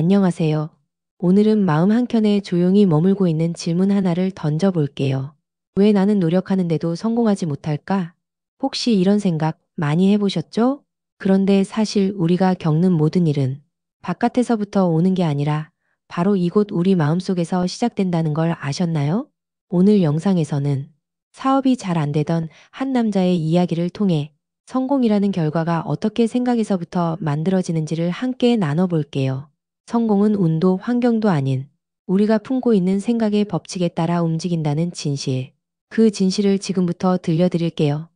안녕하세요. 오늘은 마음 한켠에 조용히 머물고 있는 질문 하나를 던져볼게요. 왜 나는 노력하는데도 성공하지 못할까? 혹시 이런 생각 많이 해보셨죠? 그런데 사실 우리가 겪는 모든 일은 바깥에서부터 오는 게 아니라 바로 이곳 우리 마음속에서 시작된다는 걸 아셨나요? 오늘 영상에서는 사업이 잘 안 되던 한 남자의 이야기를 통해 성공이라는 결과가 어떻게 생각에서부터 만들어지는지를 함께 나눠볼게요. 성공은 운도 환경도 아닌 우리가 품고 있는 생각의 법칙에 따라 움직인다는 진실. 그 진실을 지금부터 들려드릴게요.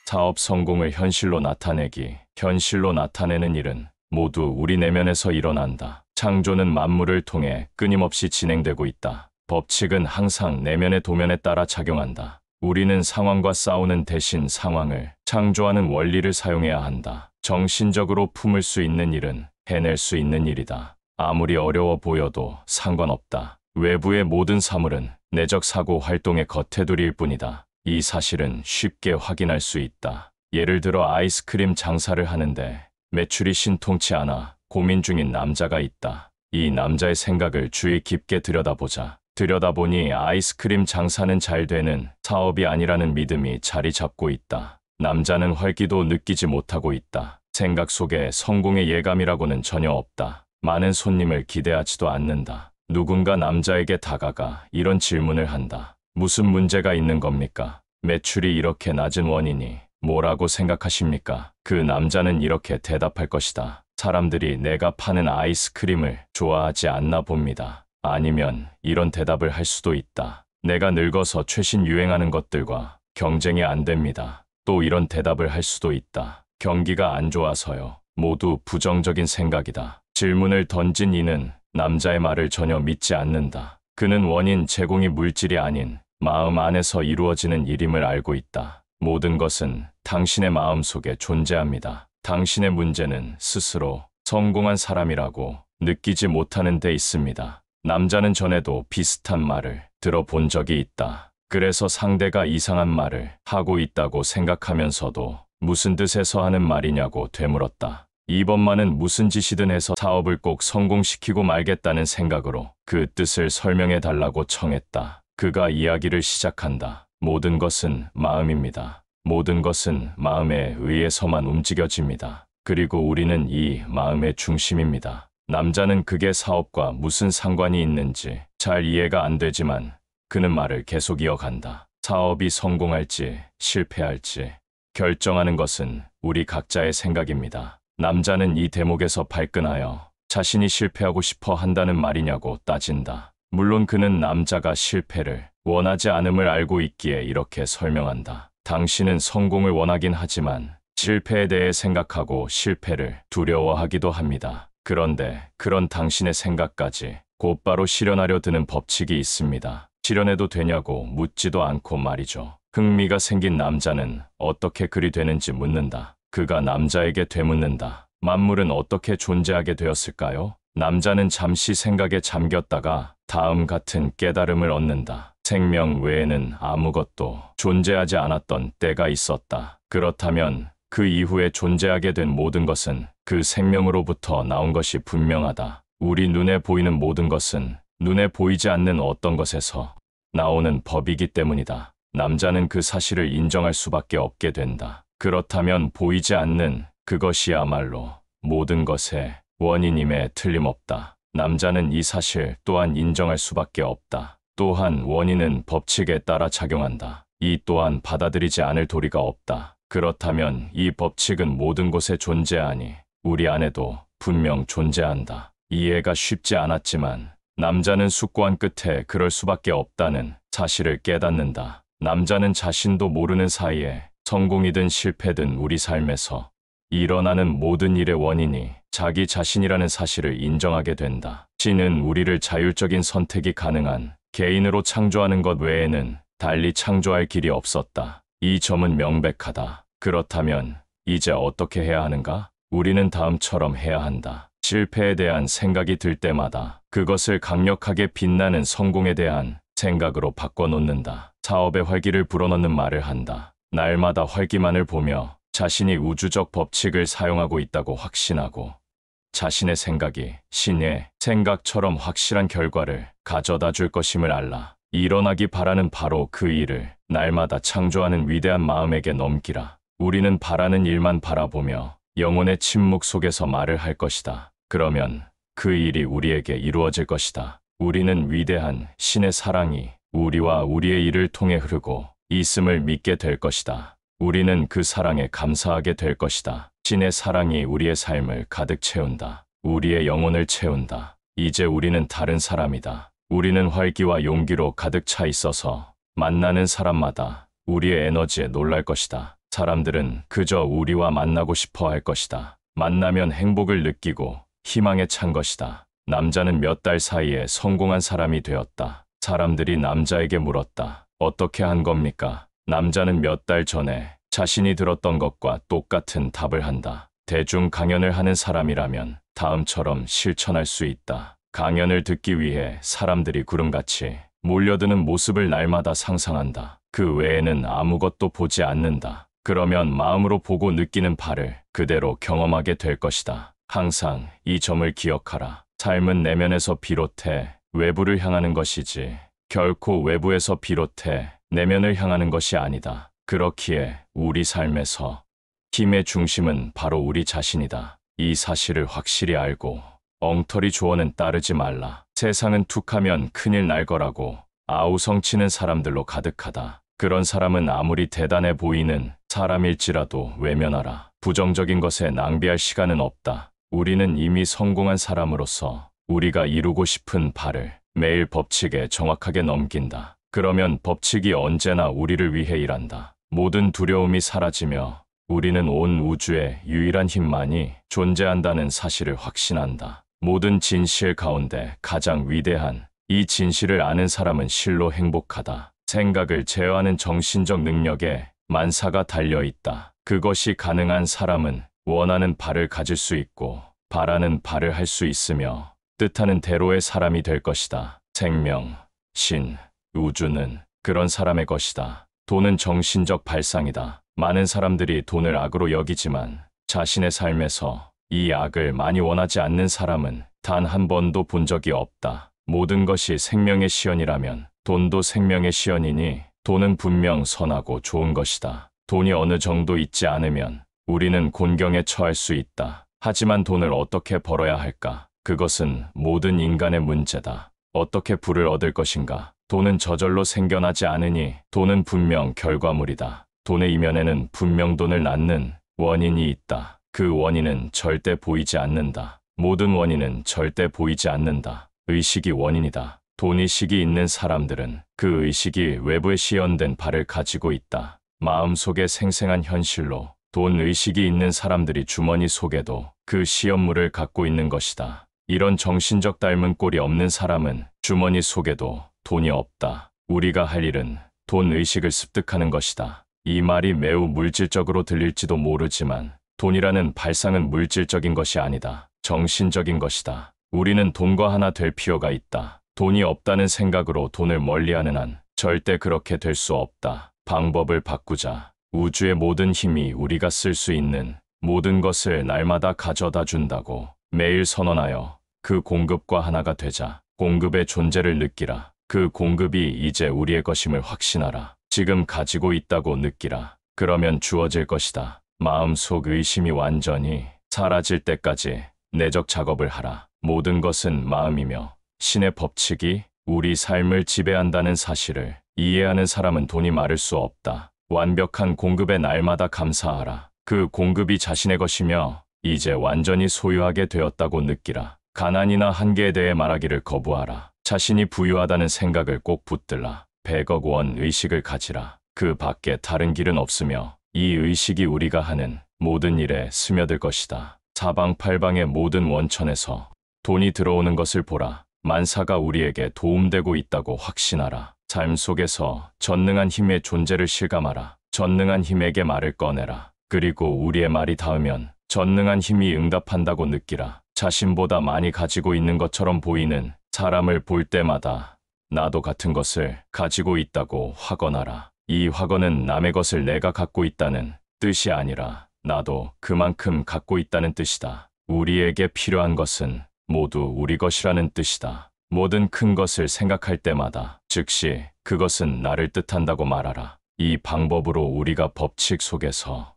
사업 성공을 현실로 나타내기, 현실로 나타내는 일은 모두 우리 내면에서 일어난다. 창조는 만물을 통해 끊임없이 진행되고 있다. 법칙은 항상 내면의 도면에 따라 작용한다. 우리는 상황과 싸우는 대신 상황을 창조하는 원리를 사용해야 한다. 정신적으로 품을 수 있는 일은 해낼 수 있는 일이다. 아무리 어려워 보여도 상관없다. 외부의 모든 사물은 내적 사고 활동의 겉테두리일 뿐이다. 이 사실은 쉽게 확인할 수 있다. 예를 들어 아이스크림 장사를 하는데 매출이 신통치 않아 고민 중인 남자가 있다. 이 남자의 생각을 주의 깊게 들여다보자. 들여다보니 아이스크림 장사는 잘 되는 사업이 아니라는 믿음이 자리 잡고 있다. 남자는 활기도 느끼지 못하고 있다. 생각 속에 성공의 예감이라고는 전혀 없다. 많은 손님을 기대하지도 않는다. 누군가 남자에게 다가가 이런 질문을 한다. 무슨 문제가 있는 겁니까? 매출이 이렇게 낮은 원인이 뭐라고 생각하십니까? 그 남자는 이렇게 대답할 것이다. 사람들이 내가 파는 아이스크림을 좋아하지 않나 봅니다. 아니면 이런 대답을 할 수도 있다. 내가 늙어서 최신 유행하는 것들과 경쟁이 안 됩니다. 또 이런 대답을 할 수도 있다. 경기가 안 좋아서요. 모두 부정적인 생각이다. 질문을 던진 이는 남자의 말을 전혀 믿지 않는다. 그는 원인 제공이 물질이 아닌 마음 안에서 이루어지는 일임을 알고 있다. 모든 것은 당신의 마음 속에 존재합니다. 당신의 문제는 스스로 성공한 사람이라고 느끼지 못하는 데 있습니다. 남자는 전에도 비슷한 말을 들어본 적이 있다. 그래서 상대가 이상한 말을 하고 있다고 생각하면서도 무슨 뜻에서 하는 말이냐고 되물었다. 이번만은 무슨 짓이든 해서 사업을 꼭 성공시키고 말겠다는 생각으로 그 뜻을 설명해 달라고 청했다. 그가 이야기를 시작한다. 모든 것은 마음입니다. 모든 것은 마음에 의해서만 움직여집니다. 그리고 우리는 이 마음의 중심입니다. 남자는 그게 사업과 무슨 상관이 있는지 잘 이해가 안 되지만 그는 말을 계속 이어간다. 사업이 성공할지 실패할지 결정하는 것은 우리 각자의 생각입니다. 남자는 이 대목에서 발끈하여 자신이 실패하고 싶어 한다는 말이냐고 따진다. 물론 그는 남자가 실패를 원하지 않음을 알고 있기에 이렇게 설명한다. 당신은 성공을 원하긴 하지만 실패에 대해 생각하고 실패를 두려워하기도 합니다. 그런데 그런 당신의 생각까지 곧바로 실현하려 드는 법칙이 있습니다. 실현해도 되냐고 묻지도 않고 말이죠. 흥미가 생긴 남자는 어떻게 그리 되는지 묻는다. 그가 남자에게 되묻는다. 만물은 어떻게 존재하게 되었을까요? 남자는 잠시 생각에 잠겼다가 다음 같은 깨달음을 얻는다. 생명 외에는 아무것도 존재하지 않았던 때가 있었다. 그렇다면 그 이후에 존재하게 된 모든 것은 그 생명으로부터 나온 것이 분명하다. 우리 눈에 보이는 모든 것은 눈에 보이지 않는 어떤 것에서 나오는 법이기 때문이다. 남자는 그 사실을 인정할 수밖에 없게 된다. 그렇다면 보이지 않는 그것이야말로 모든 것의 원인임에 틀림없다. 남자는 이 사실 또한 인정할 수밖에 없다. 또한 원인은 법칙에 따라 작용한다. 이 또한 받아들이지 않을 도리가 없다. 그렇다면 이 법칙은 모든 곳에 존재하니 우리 안에도 분명 존재한다. 이해가 쉽지 않았지만 남자는 숙고한 끝에 그럴 수밖에 없다는 사실을 깨닫는다. 남자는 자신도 모르는 사이에 성공이든 실패든 우리 삶에서 일어나는 모든 일의 원인이 자기 자신이라는 사실을 인정하게 된다. 신은 우리를 자율적인 선택이 가능한 개인으로 창조하는 것 외에는 달리 창조할 길이 없었다. 이 점은 명백하다. 그렇다면 이제 어떻게 해야 하는가? 우리는 다음처럼 해야 한다. 실패에 대한 생각이 들 때마다 그것을 강력하게 빛나는 성공에 대한 생각으로 바꿔놓는다. 사업에 활기를 불어넣는 말을 한다. 날마다 활기만을 보며 자신이 우주적 법칙을 사용하고 있다고 확신하고 자신의 생각이 신의 생각처럼 확실한 결과를 가져다 줄 것임을 알라. 일어나기 바라는 바로 그 일을 날마다 창조하는 위대한 마음에게 넘기라. 우리는 바라는 일만 바라보며 영혼의 침묵 속에서 말을 할 것이다. 그러면 그 일이 우리에게 이루어질 것이다. 우리는 위대한 신의 사랑이 우리와 우리의 일을 통해 흐르고 있음을 믿게 될 것이다. 우리는 그 사랑에 감사하게 될 것이다. 신의 사랑이 우리의 삶을 가득 채운다. 우리의 영혼을 채운다. 이제 우리는 다른 사람이다. 우리는 활기와 용기로 가득 차 있어서 만나는 사람마다 우리의 에너지에 놀랄 것이다. 사람들은 그저 우리와 만나고 싶어 할 것이다. 만나면 행복을 느끼고 희망에 찬 것이다. 남자는 몇 달 사이에 성공한 사람이 되었다. 사람들이 남자에게 물었다. 어떻게 한 겁니까? 남자는 몇 달 전에 자신이 들었던 것과 똑같은 답을 한다. 대중 강연을 하는 사람이라면 다음처럼 실천할 수 있다. 강연을 듣기 위해 사람들이 구름같이 몰려드는 모습을 날마다 상상한다. 그 외에는 아무것도 보지 않는다. 그러면 마음으로 보고 느끼는 바를 그대로 경험하게 될 것이다. 항상 이 점을 기억하라. 삶은 내면에서 비롯해 외부를 향하는 것이지 결코 외부에서 비롯해 내면을 향하는 것이 아니다. 그렇기에 우리 삶에서 힘의 중심은 바로 우리 자신이다. 이 사실을 확실히 알고 엉터리 조언은 따르지 말라. 세상은 툭하면 큰일 날 거라고 아우성치는 사람들로 가득하다. 그런 사람은 아무리 대단해 보이는 사람일지라도 외면하라. 부정적인 것에 낭비할 시간은 없다. 우리는 이미 성공한 사람으로서 우리가 이루고 싶은 바를 매일 법칙에 정확하게 넘긴다. 그러면 법칙이 언제나 우리를 위해 일한다. 모든 두려움이 사라지며 우리는 온 우주의 유일한 힘만이 존재한다는 사실을 확신한다. 모든 진실 가운데 가장 위대한 이 진실을 아는 사람은 실로 행복하다. 생각을 제어하는 정신적 능력에 만사가 달려있다. 그것이 가능한 사람은 원하는 바를 가질 수 있고 바라는 바를 할 수 있으며 뜻하는 대로의 사람이 될 것이다. 생명, 신, 우주는 그런 사람의 것이다. 돈은 정신적 발상이다. 많은 사람들이 돈을 악으로 여기지만 자신의 삶에서 이 악을 많이 원하지 않는 사람은 단 한 번도 본 적이 없다. 모든 것이 생명의 시연이라면 돈도 생명의 시연이니 돈은 분명 선하고 좋은 것이다. 돈이 어느 정도 있지 않으면 우리는 곤경에 처할 수 있다. 하지만 돈을 어떻게 벌어야 할까? 그것은 모든 인간의 문제다. 어떻게 부를 얻을 것인가? 돈은 저절로 생겨나지 않으니 돈은 분명 결과물이다. 돈의 이면에는 분명 돈을 낳는 원인이 있다. 그 원인은 절대 보이지 않는다. 모든 원인은 절대 보이지 않는다. 의식이 원인이다. 돈의식이 있는 사람들은 그 의식이 외부에 시연된 바를 가지고 있다. 마음속에 생생한 현실로 돈 의식이 있는 사람들이 주머니 속에도 그 시연물을 갖고 있는 것이다. 이런 정신적 닮은 꼴이 없는 사람은 주머니 속에도 돈이 없다. 우리가 할 일은 돈 의식을 습득하는 것이다. 이 말이 매우 물질적으로 들릴지도 모르지만 돈이라는 발상은 물질적인 것이 아니다. 정신적인 것이다. 우리는 돈과 하나 될 필요가 있다. 돈이 없다는 생각으로 돈을 멀리하는 한 절대 그렇게 될 수 없다. 방법을 바꾸자. 우주의 모든 힘이 우리가 쓸 수 있는 모든 것을 날마다 가져다 준다고 매일 선언하여 그 공급과 하나가 되자. 공급의 존재를 느끼라. 그 공급이 이제 우리의 것임을 확신하라. 지금 가지고 있다고 느끼라. 그러면 주어질 것이다. 마음속 의심이 완전히 사라질 때까지 내적 작업을 하라. 모든 것은 마음이며 신의 법칙이 우리 삶을 지배한다는 사실을 이해하는 사람은 돈이 마를 수 없다. 완벽한 공급에 날마다 감사하라. 그 공급이 자신의 것이며 이제 완전히 소유하게 되었다고 느끼라. 가난이나 한계에 대해 말하기를 거부하라. 자신이 부유하다는 생각을 꼭 붙들라. 100억 원 의식을 가지라. 그 밖에 다른 길은 없으며 이 의식이 우리가 하는 모든 일에 스며들 것이다. 사방팔방의 모든 원천에서 돈이 들어오는 것을 보라. 만사가 우리에게 도움되고 있다고 확신하라. 삶 속에서 전능한 힘의 존재를 실감하라. 전능한 힘에게 말을 꺼내라. 그리고 우리의 말이 닿으면 전능한 힘이 응답한다고 느끼라. 자신보다 많이 가지고 있는 것처럼 보이는 사람을 볼 때마다 나도 같은 것을 가지고 있다고 확언하라. 이 확언은 남의 것을 내가 갖고 있다는 뜻이 아니라 나도 그만큼 갖고 있다는 뜻이다. 우리에게 필요한 것은 모두 우리 것이라는 뜻이다. 모든 큰 것을 생각할 때마다 즉시 그것은 나를 뜻한다고 말하라. 이 방법으로 우리가 법칙 속에서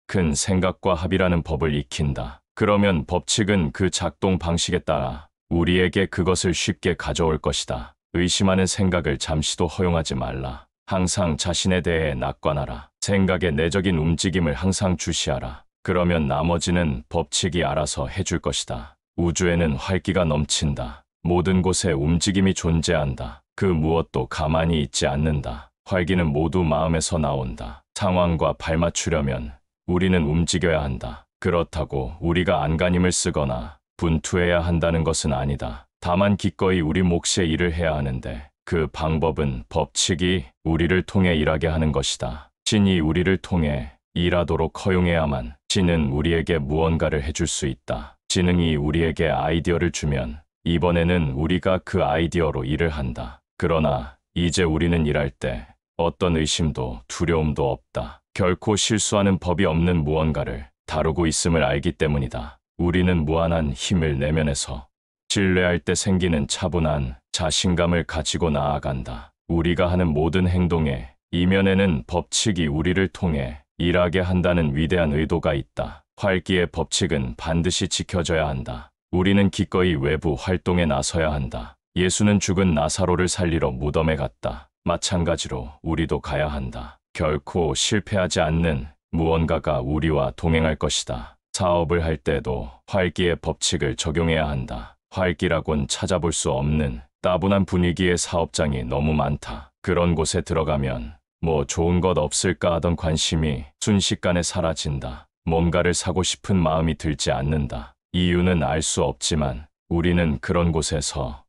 큰 생각과 합이라는 법을 익힌다. 그러면 법칙은 그 작동 방식에 따라 우리에게 그것을 쉽게 가져올 것이다. 의심하는 생각을 잠시도 허용하지 말라. 항상 자신에 대해 낙관하라. 생각의 내적인 움직임을 항상 주시하라. 그러면 나머지는 법칙이 알아서 해줄 것이다. 우주에는 활기가 넘친다. 모든 곳에 움직임이 존재한다. 그 무엇도 가만히 있지 않는다. 활기는 모두 마음에서 나온다. 상황과 발맞추려면 우리는 움직여야 한다. 그렇다고 우리가 안간힘을 쓰거나 분투해야 한다는 것은 아니다. 다만 기꺼이 우리 몫의 일을 해야 하는데 그 방법은 법칙이 우리를 통해 일하게 하는 것이다. 신이 우리를 통해 일하도록 허용해야만 신은 우리에게 무언가를 해줄 수 있다. 지능이 우리에게 아이디어를 주면 이번에는 우리가 그 아이디어로 일을 한다. 그러나 이제 우리는 일할 때 어떤 의심도 두려움도 없다. 결코 실수하는 법이 없는 무언가를 다루고 있음을 알기 때문이다. 우리는 무한한 힘을 내면에서 신뢰할 때 생기는 차분한 자신감을 가지고 나아간다. 우리가 하는 모든 행동에 이면에는 법칙이 우리를 통해 일하게 한다는 위대한 의도가 있다. 활기의 법칙은 반드시 지켜져야 한다. 우리는 기꺼이 외부 활동에 나서야 한다. 예수는 죽은 나사로를 살리러 무덤에 갔다. 마찬가지로 우리도 가야 한다. 결코 실패하지 않는 무언가가 우리와 동행할 것이다. 사업을 할 때도 활기의 법칙을 적용해야 한다. 활기라곤 찾아볼 수 없는 따분한 분위기의 사업장이 너무 많다. 그런 곳에 들어가면 뭐 좋은 것 없을까 하던 관심이 순식간에 사라진다. 뭔가를 사고 싶은 마음이 들지 않는다. 이유는 알 수 없지만 우리는 그런 곳에서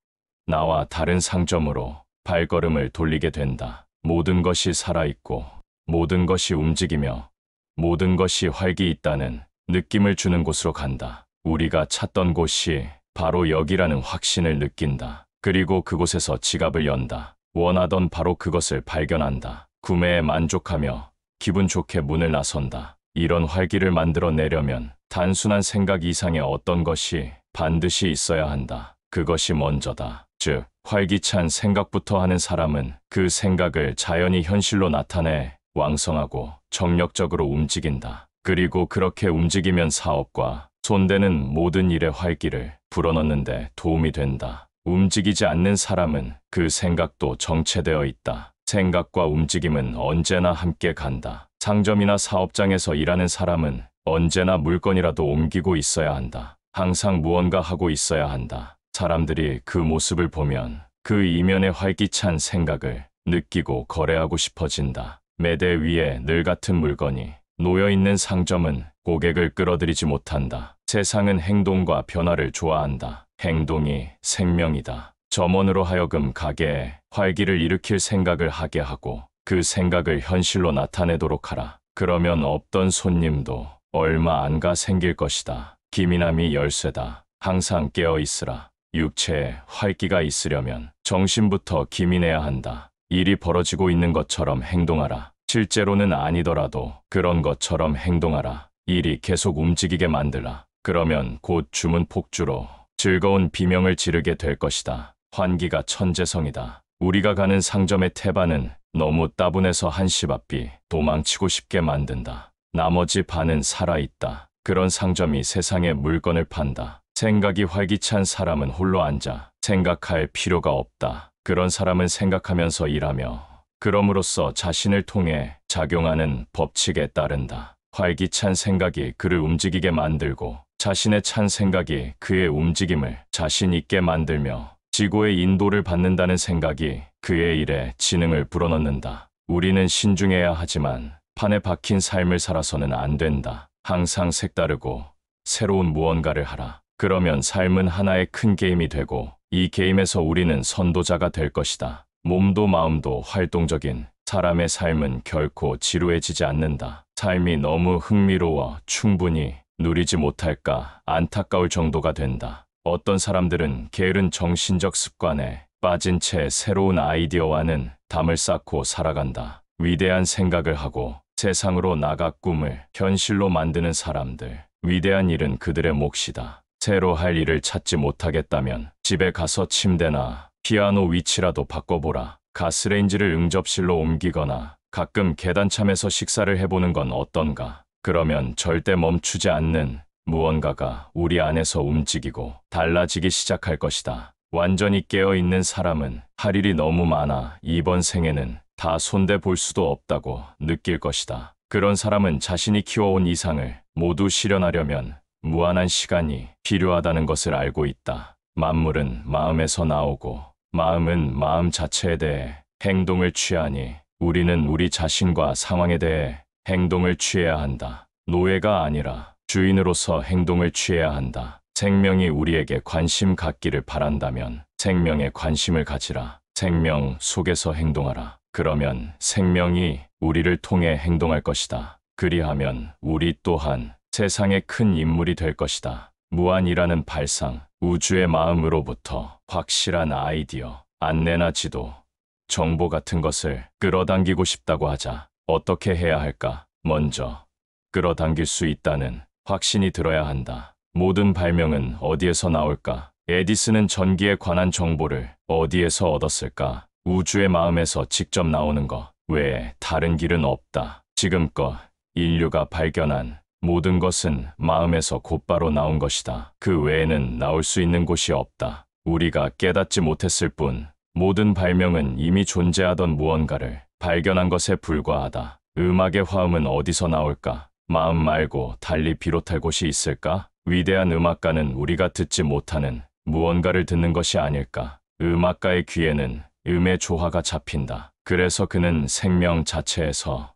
나와 다른 상점으로 발걸음을 돌리게 된다. 모든 것이 살아있고 모든 것이 움직이며 모든 것이 활기 있다는 느낌을 주는 곳으로 간다. 우리가 찾던 곳이 바로 여기라는 확신을 느낀다. 그리고 그곳에서 지갑을 연다. 원하던 바로 그것을 발견한다. 구매에 만족하며 기분 좋게 문을 나선다. 이런 활기를 만들어내려면 단순한 생각 이상의 어떤 것이 반드시 있어야 한다. 그것이 먼저다. 즉, 활기찬 생각부터 하는 사람은 그 생각을 자연히 현실로 나타내 왕성하고 정력적으로 움직인다. 그리고 그렇게 움직이면 사업과 손대는 모든 일의 활기를 불어넣는데 도움이 된다. 움직이지 않는 사람은 그 생각도 정체되어 있다. 생각과 움직임은 언제나 함께 간다. 상점이나 사업장에서 일하는 사람은 언제나 물건이라도 옮기고 있어야 한다. 항상 무언가 하고 있어야 한다. 사람들이 그 모습을 보면 그 이면의 활기찬 생각을 느끼고 거래하고 싶어진다. 매대 위에 늘 같은 물건이 놓여있는 상점은 고객을 끌어들이지 못한다. 세상은 행동과 변화를 좋아한다. 행동이 생명이다. 점원으로 하여금 가게에 활기를 일으킬 생각을 하게 하고 그 생각을 현실로 나타내도록 하라. 그러면 없던 손님도 얼마 안 가 생길 것이다. 기민함이 열쇠다. 항상 깨어 있으라. 육체에 활기가 있으려면 정신부터 기민해야 한다. 일이 벌어지고 있는 것처럼 행동하라. 실제로는 아니더라도 그런 것처럼 행동하라. 일이 계속 움직이게 만들라. 그러면 곧 주문 폭주로 즐거운 비명을 지르게 될 것이다. 환기가 천재성이다. 우리가 가는 상점의 태반은 너무 따분해서 한시 앞이 도망치고 싶게 만든다. 나머지 반은 살아있다. 그런 상점이 세상에 물건을 판다. 생각이 활기찬 사람은 홀로 앉아 생각할 필요가 없다. 그런 사람은 생각하면서 일하며 그럼으로써 자신을 통해 작용하는 법칙에 따른다. 활기찬 생각이 그를 움직이게 만들고 자신의 찬 생각이 그의 움직임을 자신 있게 만들며 지구의 인도를 받는다는 생각이 그의 일에 지능을 불어넣는다. 우리는 신중해야 하지만 판에 박힌 삶을 살아서는 안 된다. 항상 색다르고 새로운 무언가를 하라. 그러면 삶은 하나의 큰 게임이 되고 이 게임에서 우리는 선도자가 될 것이다. 몸도 마음도 활동적인 사람의 삶은 결코 지루해지지 않는다. 삶이 너무 흥미로워 충분히 누리지 못할까 안타까울 정도가 된다. 어떤 사람들은 게으른 정신적 습관에 빠진 채 새로운 아이디어와는 담을 쌓고 살아간다. 위대한 생각을 하고 세상으로 나가 꿈을 현실로 만드는 사람들. 위대한 일은 그들의 몫이다. 새로 할 일을 찾지 못하겠다면 집에 가서 침대나 피아노 위치라도 바꿔보라. 가스레인지를 응접실로 옮기거나 가끔 계단참에서 식사를 해보는 건 어떤가? 그러면 절대 멈추지 않는 무언가가 우리 안에서 움직이고 달라지기 시작할 것이다. 완전히 깨어있는 사람은 할 일이 너무 많아 이번 생에는 다 손대 볼 수도 없다고 느낄 것이다. 그런 사람은 자신이 키워온 이상을 모두 실현하려면 무한한 시간이 필요하다는 것을 알고 있다. 만물은 마음에서 나오고 마음은 마음 자체에 대해 행동을 취하니 우리는 우리 자신과 상황에 대해 행동을 취해야 한다. 노예가 아니라 주인으로서 행동을 취해야 한다. 생명이 우리에게 관심 갖기를 바란다면 생명에 관심을 가지라. 생명 속에서 행동하라. 그러면 생명이 우리를 통해 행동할 것이다. 그리하면 우리 또한 세상의 큰 인물이 될 것이다. 무한이라는 발상, 우주의 마음으로부터 확실한 아이디어, 안내나 지도, 정보 같은 것을 끌어당기고 싶다고 하자. 어떻게 해야 할까? 먼저 끌어당길 수 있다는 확신이 들어야 한다. 모든 발명은 어디에서 나올까? 에디슨은 전기에 관한 정보를 어디에서 얻었을까? 우주의 마음에서 직접 나오는 것 외에 다른 길은 없다. 지금껏 인류가 발견한 모든 것은 마음에서 곧바로 나온 것이다. 그 외에는 나올 수 있는 곳이 없다. 우리가 깨닫지 못했을 뿐 모든 발명은 이미 존재하던 무언가를 발견한 것에 불과하다. 음악의 화음은 어디서 나올까? 마음 말고 달리 비롯할 곳이 있을까? 위대한 음악가는 우리가 듣지 못하는 무언가를 듣는 것이 아닐까? 음악가의 귀에는 음의 조화가 잡힌다. 그래서 그는 생명 자체에서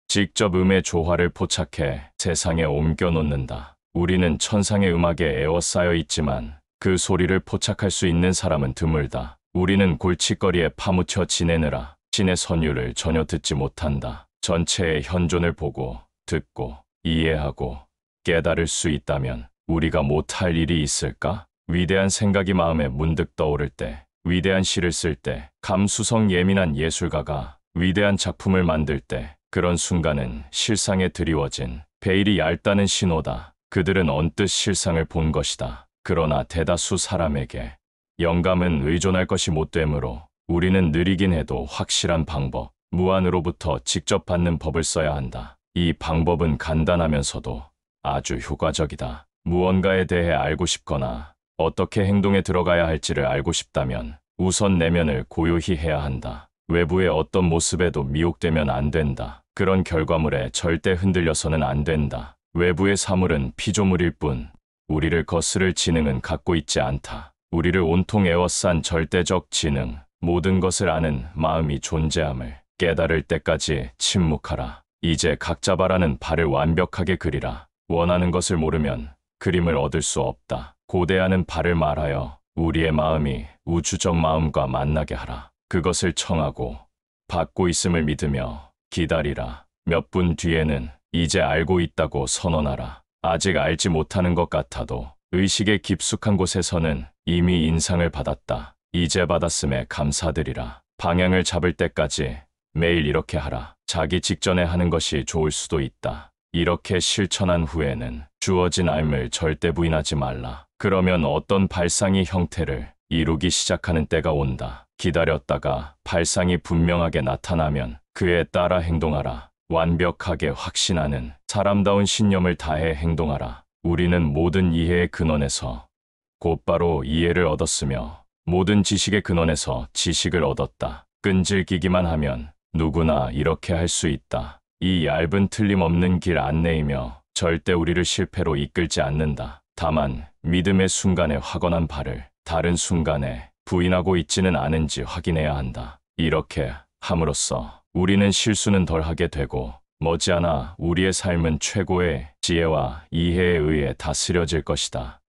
직접 음의 조화를 포착해 세상에 옮겨놓는다. 우리는 천상의 음악에 에워싸여 있지만 그 소리를 포착할 수 있는 사람은 드물다. 우리는 골칫거리에 파묻혀 지내느라 신의 선율을 전혀 듣지 못한다. 전체의 현존을 보고 듣고 이해하고 깨달을 수 있다면 우리가 못할 일이 있을까? 위대한 생각이 마음에 문득 떠오를 때, 위대한 시를 쓸 때, 감수성 예민한 예술가가 위대한 작품을 만들 때 그런 순간은 실상에 드리워진 베일이 얇다는 신호다. 그들은 언뜻 실상을 본 것이다. 그러나 대다수 사람에게 영감은 의존할 것이 못 되므로 우리는 느리긴 해도 확실한 방법, 무한으로부터 직접 받는 법을 써야 한다. 이 방법은 간단하면서도 아주 효과적이다. 무언가에 대해 알고 싶거나 어떻게 행동에 들어가야 할지를 알고 싶다면 우선 내면을 고요히 해야 한다. 외부의 어떤 모습에도 미혹되면 안 된다. 그런 결과물에 절대 흔들려서는 안 된다. 외부의 사물은 피조물일 뿐 우리를 거스를 지능은 갖고 있지 않다. 우리를 온통 에워싼 절대적 지능, 모든 것을 아는 마음이 존재함을 깨달을 때까지 침묵하라. 이제 각자 바라는 바를 완벽하게 그리라. 원하는 것을 모르면 그림을 얻을 수 없다. 고대하는 바를 말하여 우리의 마음이 우주적 마음과 만나게 하라. 그것을 청하고 받고 있음을 믿으며 기다리라. 몇 분 뒤에는 이제 알고 있다고 선언하라. 아직 알지 못하는 것 같아도 의식의 깊숙한 곳에서는 이미 인상을 받았다. 이제 받았음에 감사드리라. 방향을 잡을 때까지 매일 이렇게 하라. 자기 직전에 하는 것이 좋을 수도 있다. 이렇게 실천한 후에는 주어진 삶을 절대 부인하지 말라. 그러면 어떤 발상이 형태를 이루기 시작하는 때가 온다. 기다렸다가 발상이 분명하게 나타나면 그에 따라 행동하라. 완벽하게 확신하는 사람다운 신념을 다해 행동하라. 우리는 모든 이해의 근원에서 곧바로 이해를 얻었으며 모든 지식의 근원에서 지식을 얻었다. 끈질기기만 하면 누구나 이렇게 할 수 있다. 이 얇은 틀림없는 길 안내이며 절대 우리를 실패로 이끌지 않는다. 다만 믿음의 순간에 확언한 바를 다른 순간에 부인하고 있지는 않은지 확인해야 한다. 이렇게 함으로써 우리는 실수는 덜하게 되고 머지않아 우리의 삶은 최고의 지혜와 이해에 의해 다스려질 것이다.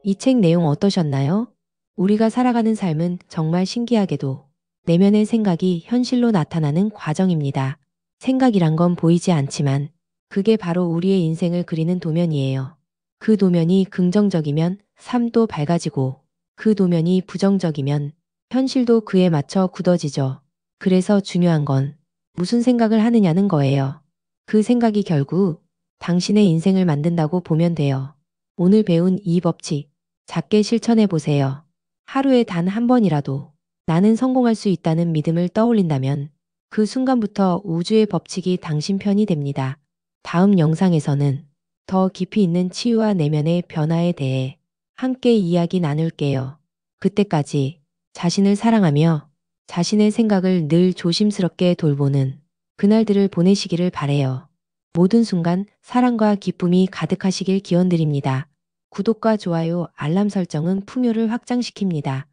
이 책 내용 어떠셨나요? 우리가 살아가는 삶은 정말 신기하게도 내면의 생각이 현실로 나타나는 과정입니다. 생각이란 건 보이지 않지만 그게 바로 우리의 인생을 그리는 도면이에요. 그 도면이 긍정적이면 삶도 밝아지고 그 도면이 부정적이면 현실도 그에 맞춰 굳어지죠. 그래서 중요한 건 무슨 생각을 하느냐는 거예요. 그 생각이 결국 당신의 인생을 만든다고 보면 돼요. 오늘 배운 이 법칙 작게 실천해 보세요. 하루에 단 한 번이라도 나는 성공할 수 있다는 믿음을 떠올린다면 그 순간부터 우주의 법칙이 당신 편이 됩니다. 다음 영상에서는 더 깊이 있는 치유와 내면의 변화에 대해 함께 이야기 나눌게요. 그때까지 자신을 사랑하며 자신의 생각을 늘 조심스럽게 돌보는 그날들을 보내시기를 바래요. 모든 순간 사랑과 기쁨이 가득하시길 기원드립니다. 구독과 좋아요, 알람 설정은 풍요를 확장시킵니다.